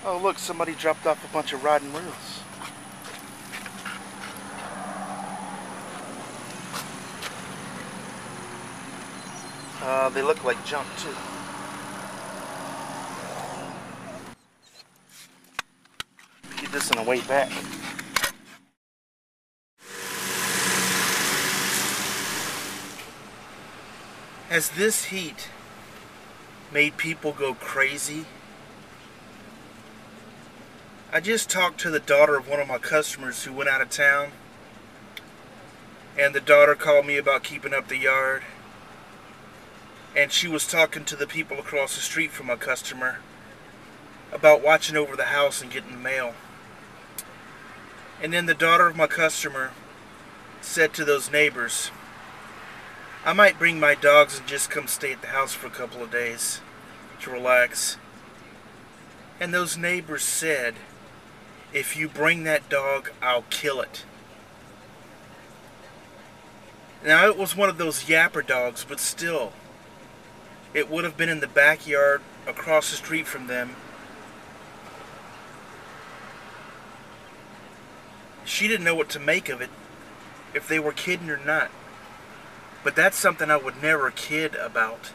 Oh look, somebody dropped off a bunch of rod and reels. They look like junk too. Get this on the way back. Has this heat made people go crazy? I just talked to the daughter of one of my customers who went out of town, and the daughter called me about keeping up the yard, and she was talking to the people across the street from my customer about watching over the house and getting the mail. And then the daughter of my customer said to those neighbors, I might bring my dogs and just come stay at the house for a couple of days to relax. And those neighbors said, if you bring that dog, I'll kill it. Now it was one of those yapper dogs, but still, it would have been in the backyard across the street from them. She didn't know what to make of it, if they were kidding or not. But that's something I would never kid about,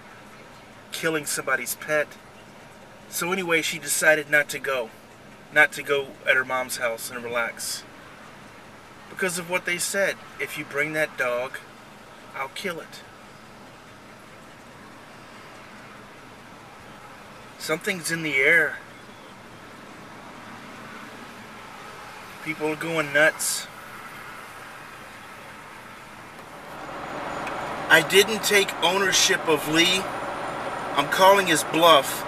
killing somebody's pet. So anyway, she decided not to go at her mom's house and relax. Because of what they said, if you bring that dog, I'll kill it. Something's in the air. People are going nuts. I didn't take ownership of Lee. I'm calling his bluff.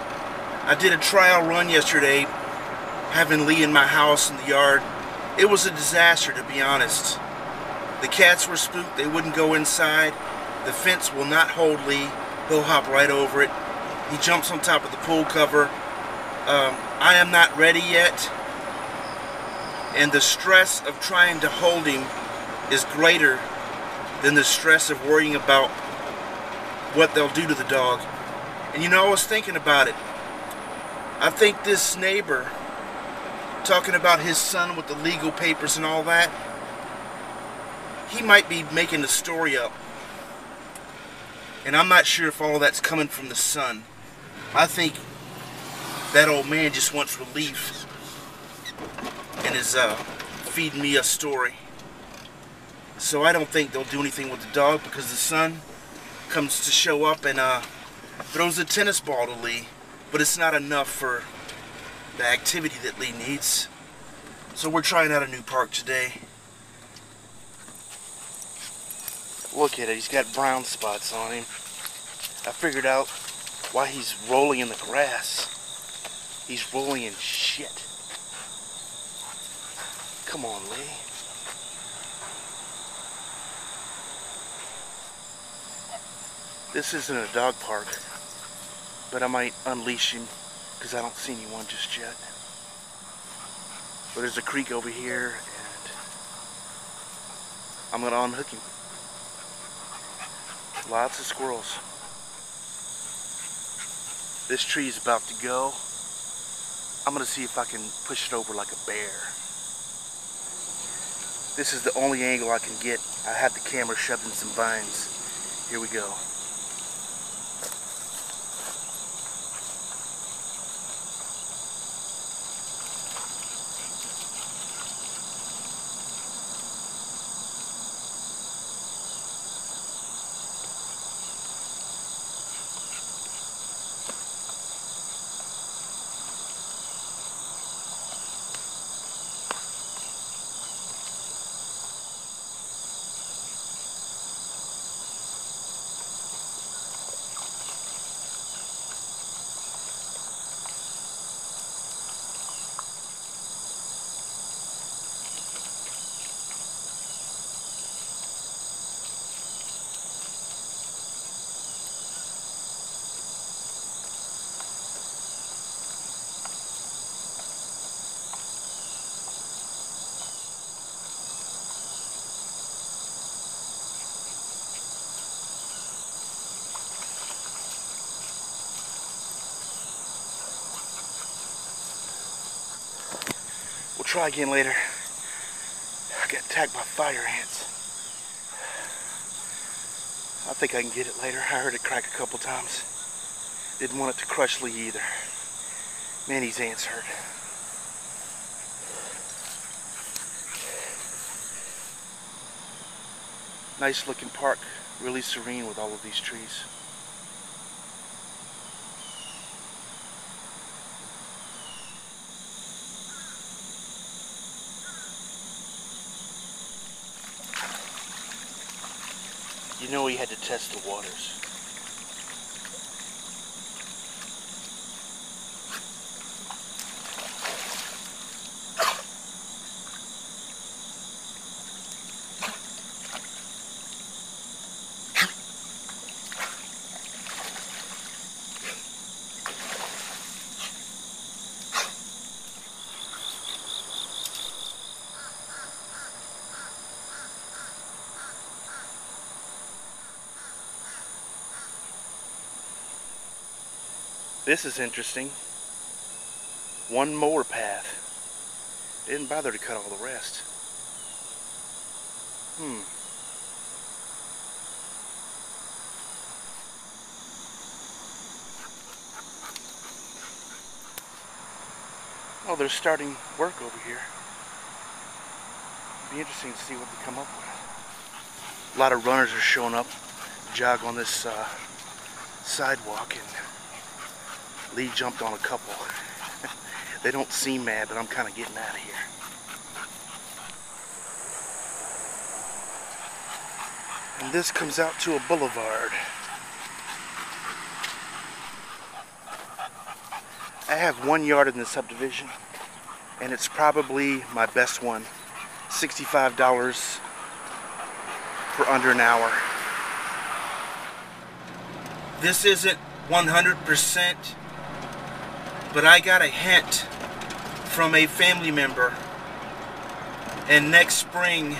I did a trial run yesterday, having Lee in my house in the yard. It was a disaster, to be honest. The cats were spooked. They wouldn't go inside. The fence will not hold Lee. He'll hop right over it. He jumps on top of the pool cover. I am not ready yet. And the stress of trying to hold him is greater than the stress of worrying about what they'll do to the dog. And you know, I was thinking about it. I think this neighbor, talking about his son with the legal papers and all that, he might be making the story up. And I'm not sure if all of that's coming from the son. I think that old man just wants relief and is feeding me a story. So I don't think they'll do anything with the dog, because the son comes to show up and throws a tennis ball to Lee, but it's not enough for the activity that Lee needs. So we're trying out a new park today. Look at it, he's got brown spots on him. I figured out why he's rolling in the grass. He's rolling in shit. Come on, Lee. This isn't a dog park, but I might unleash him because I don't see anyone just yet. But there's a creek over here, and I'm gonna unhook him. Lots of squirrels. This tree is about to go. I'm gonna see if I can push it over like a bear. This is the only angle I can get. I have the camera shoved in some vines. Here we go. try again later. I got attacked by fire ants. I think I can get it later. I heard it crack a couple times. Didn't want it to crush Lee either. Man, these ants hurt. Nice looking park, really serene with all of these trees. You know he had to test the waters. This is interesting. One mower path. Didn't bother to cut all the rest. Oh, they're starting work over here. It'll be interesting to see what they come up with. A lot of runners are showing up, jog on this sidewalk, and Lee jumped on a couple. They don't seem mad, but I'm kind of getting out of here. And this comes out to a boulevard. I have 1 yard in this subdivision, and it's probably my best one. $65 for under an hour. This isn't 100%, but I got a hint from a family member, and next spring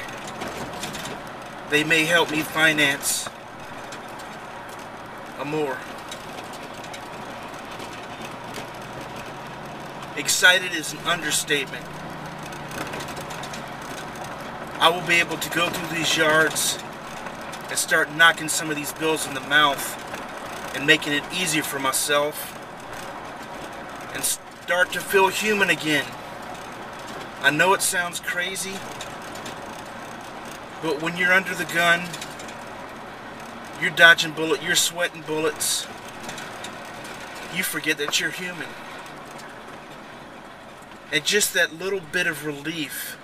they may help me finance a mower. Excited is an understatement. I will be able to go through these yards and start knocking some of these bills in the mouth and making it easier for myself and start to feel human again. I know it sounds crazy, but when you're under the gun, you're dodging bullets, you're sweating bullets, you forget that you're human. And just that little bit of relief,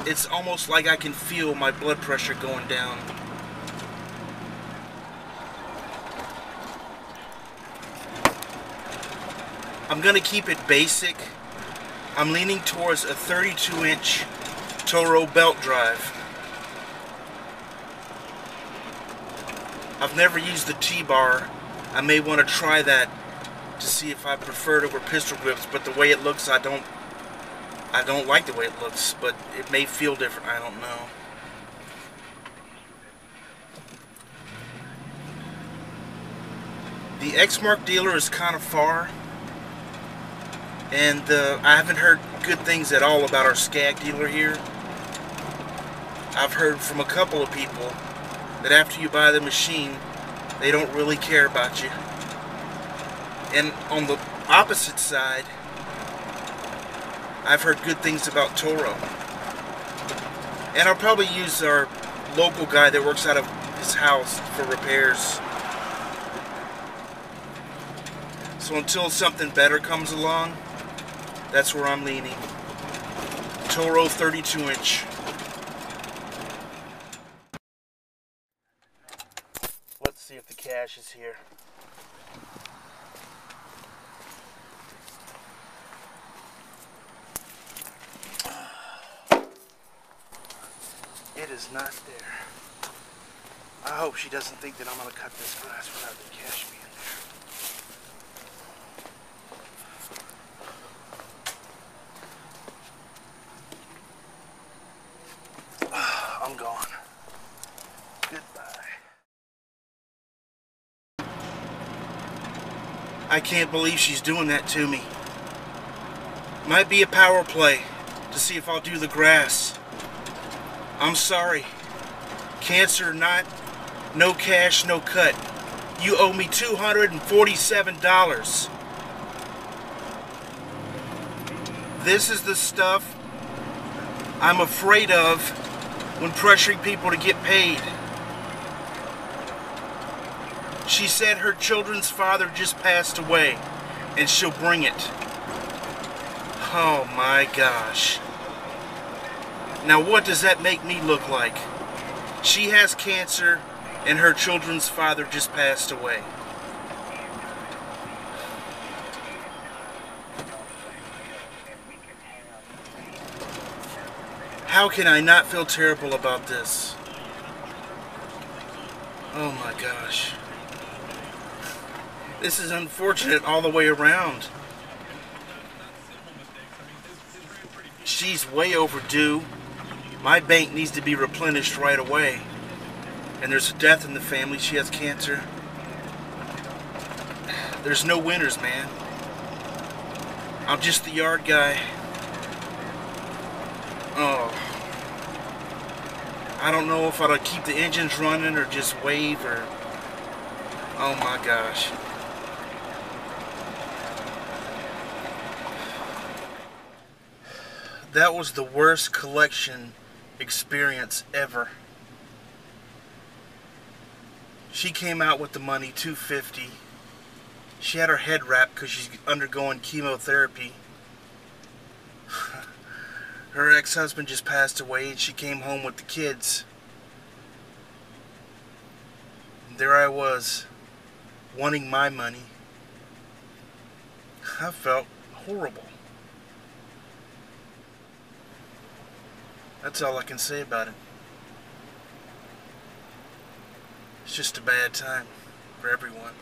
it's almost like I can feel my blood pressure going down. I'm gonna keep it basic. I'm leaning towards a 32-inch Toro belt drive. I've never used the T-bar. I may want to try that to see if I prefer it over pistol grips, but the way it looks, I don't like the way it looks, but it may feel different, I don't know. The Exmark dealer is kind of far, and I haven't heard good things at all about our Skag dealer here. I've heard from a couple of people that after you buy the machine, they don't really care about you. And on the opposite side, I've heard good things about Toro. And I'll probably use our local guy that works out of his house for repairs. So until something better comes along, that's where I'm leaning. Toro 32-inch. Let's see if the cash is here. It is not there. I hope she doesn't think that I'm going to cut this glass without the cash being there. I'm gone. Goodbye. I can't believe she's doing that to me. Might be a power play to see if I'll do the grass. I'm sorry. Cancer, not, no cash, no cut. You owe me $247. This is the stuff I'm afraid of when pressuring people to get paid. She said her children's father just passed away, and she'll bring it. Oh my gosh. Now what does that make me look like? She has cancer, and her children's father just passed away. How can I not feel terrible about this? Oh my gosh. This is unfortunate all the way around. She's way overdue. My bank needs to be replenished right away. And there's a death in the family. She has cancer. There's no winners, man. I'm just the yard guy. Oh. I don't know if I'll keep the engines running or just wave or... Oh my gosh. That was the worst collection experience ever. She came out with the money, $250. She had her head wrapped because she's undergoing chemotherapy. Her ex-husband just passed away and she came home with the kids. And there I was, wanting my money. I felt horrible. That's all I can say about it. It's just a bad time for everyone.